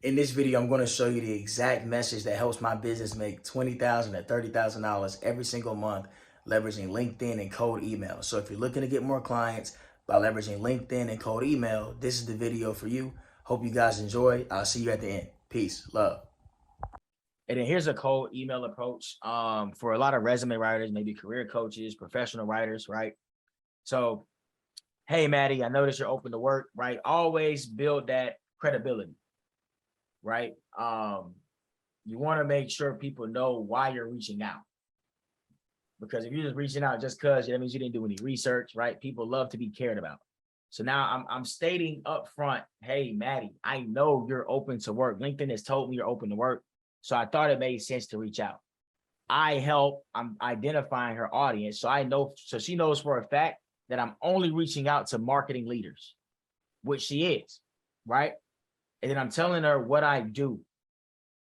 In this video, I'm going to show you the exact message that helps my business make $20,000 to $30,000 every single month leveraging LinkedIn and cold email. So if you're looking to get more clients by leveraging LinkedIn and cold email, this is the video for you. Hope you guys enjoy. I'll see you at the end. Peace. Love. And then here's a cold email approach for a lot of resume writers, maybe career coaches, professional writers, right? So, hey, Maddie, I noticed you're open to work, right? Always build that credibility, right? You want to make sure people know why you're reaching out. Because if you're just reaching out just because, that means you didn't do any research, right? People love to be cared about. So now I'm stating up front, hey, Maddie, I know you're open to work. LinkedIn has told me you're open to work. So I thought it made sense to reach out. I'm identifying her audience. So I know, so she knows for a fact that I'm only reaching out to marketing leaders, which she is, right? And then I'm telling her what I do,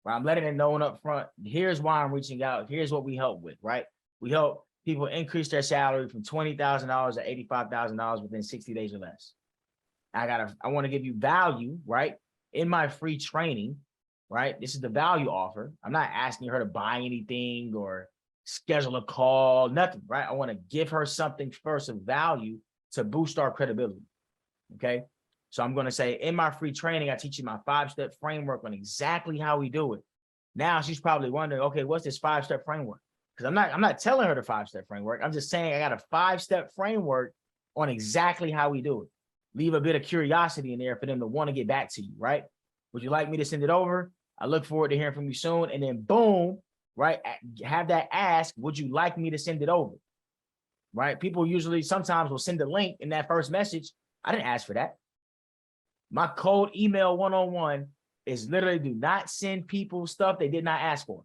right? I'm letting her know up front, here's why I'm reaching out. Here's what we help with, right? We help people increase their salary from $20,000 to $85,000 within 60 days or less. I want to give you value, right? In my free training, right? This is the value offer. I'm not asking her to buy anything or schedule a call, nothing, right? I want to give her something first of value to boost our credibility, okay? So I'm going to say, in my free training, I teach you my 5-step framework on exactly how we do it. Now she's probably wondering, okay, what's this 5-step framework? Because I'm not telling her the 5-step framework. I'm just saying I got a 5-step framework on exactly how we do it. Leave a bit of curiosity in there for them to want to get back to you, right? Would you like me to send it over? I look forward to hearing from you soon. And then boom, right? Have that ask, would you like me to send it over? Right? People usually sometimes will send a link in that first message. I didn't ask for that. My cold email one-on-one is literally do not send people stuff they did not ask for.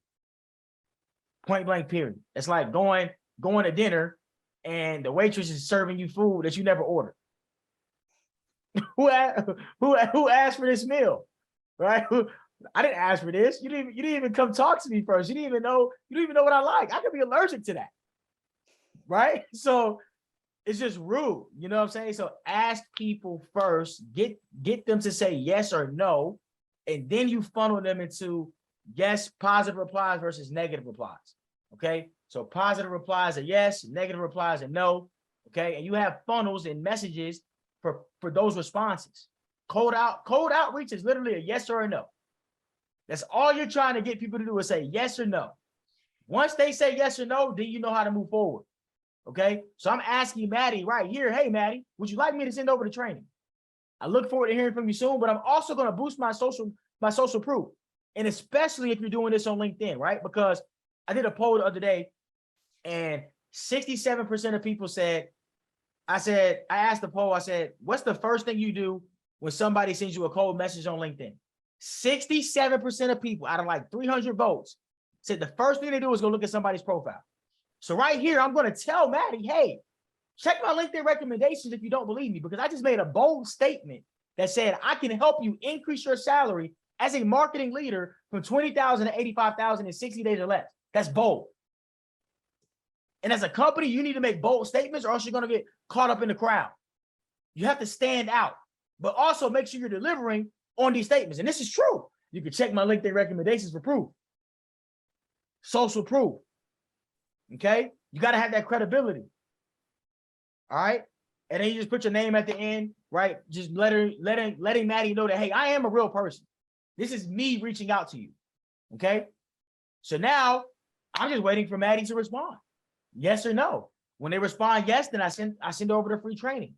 Point blank, period. It's like going to dinner and the waitress is serving you food that you never ordered. Who asked for this meal? Right? I didn't ask for this. You didn't even come talk to me first. You didn't even know what I like. I could be allergic to that. Right? So it's just rude. You know what I'm saying? So ask people first, get them to say yes or no, and then you funnel them into yes, positive replies versus negative replies. Okay? So positive replies are yes, negative replies are no. Okay? And you have funnels and messages for those responses. Cold outreach is literally a yes or a no. That's all you're trying to get people to do is say yes or no. Once they say yes or no, then you know how to move forward. Okay? So I'm asking Maddie right here, hey, Maddie, would you like me to send over the training? I look forward to hearing from you soon, but I'm also going to boost my social proof. And especially if you're doing this on LinkedIn, right? Because I did a poll the other day and 67% of people said, I asked the poll, I said, what's the first thing you do when somebody sends you a cold message on LinkedIn? 67% of people out of like 300 votes said the first thing they do is go look at somebody's profile. So right here, I'm going to tell Maddie, hey, check my LinkedIn recommendations if you don't believe me, because I just made a bold statement that said I can help you increase your salary as a marketing leader from 20,000 to 85,000 in 60 days or less. That's bold. And as a company, you need to make bold statements or else you're going to get caught up in the crowd. You have to stand out, but also make sure you're delivering on these statements. And this is true. You can check my LinkedIn recommendations for proof. Social proof. Okay? You got to have that credibility. All right? And then you just put your name at the end, right? Just letting Maddie know that, hey, I am a real person. This is me reaching out to you. Okay? So now I'm just waiting for Maddie to respond. Yes or no. When they respond yes, then I send over the free training.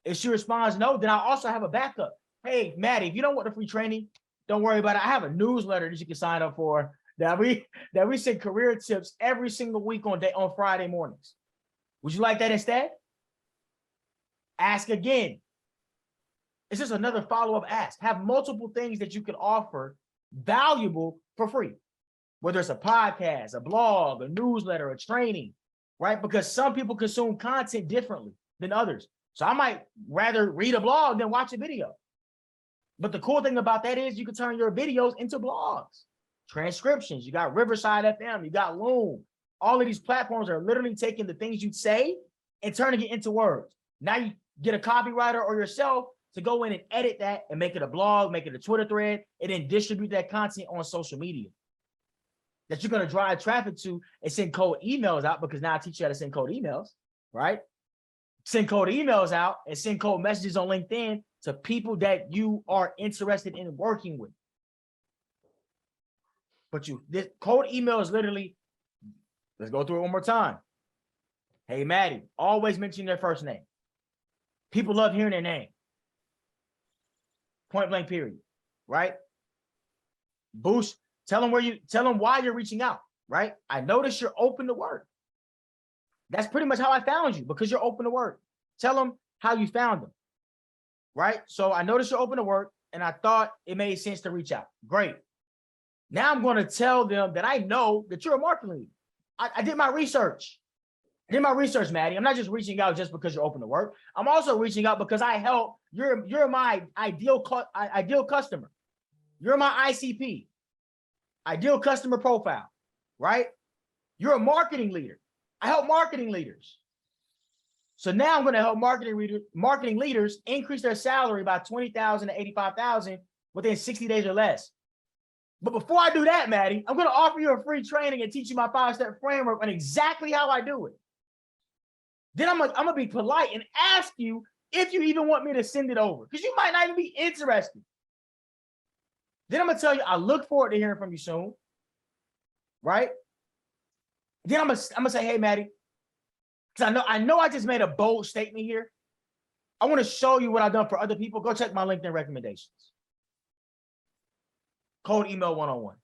If she responds no, then I also have a backup. Hey, Maddie, if you don't want the free training, don't worry about it. I have a newsletter that you can sign up for that we send career tips every single week on Friday mornings. Would you like that instead? Ask again. It's just another follow-up ask. Have multiple things that you can offer valuable for free. Whether it's a podcast, a blog, a newsletter, a training, right? Because some people consume content differently than others. So I might rather read a blog than watch a video. But the cool thing about that is you can turn your videos into blogs, transcriptions. You got Riverside FM, you got Loom. All of these platforms are literally taking the things you say and turning it into words. Now you get a copywriter or yourself to go in and edit that and make it a blog, make it a Twitter thread, and then distribute that content on social media that you're going to drive traffic to and send cold emails out, because now I teach you how to send cold emails, right? Send cold emails out and send cold messages on LinkedIn to people that you are interested in working with. But this cold email is literally, let's go through it one more time. Hey, Maddie, always mention their first name. People love hearing their name. Point blank, period. Right? Boost. Tell them why you're reaching out. Right? I noticed you're open to work. That's pretty much how I found you, because you're open to work. Tell them how you found them. Right? So I noticed you're open to work, and I thought it made sense to reach out. Great. Now I'm going to tell them that I know that you're a marketing lead. I did my research. Maddie. I'm not just reaching out just because you're open to work. I'm also reaching out because I help. You're my ideal customer. You're my ICP, ideal customer profile, right? You're a marketing leader. I help marketing leaders. So now I'm going to help marketing leaders increase their salary by $20,000 to $85,000 within 60 days or less. But before I do that, Maddie, I'm going to offer you a free training and teach you my 5-step framework on exactly how I do it. Then I'm gonna be polite and ask you if you even want me to send it over, because you might not even be interested. Then I'm gonna tell you, I look forward to hearing from you soon, right? Then I'm gonna say, hey, Maddie, because I know I just made a bold statement here. I want to show you what I've done for other people. Go check my LinkedIn recommendations. Cold email 101.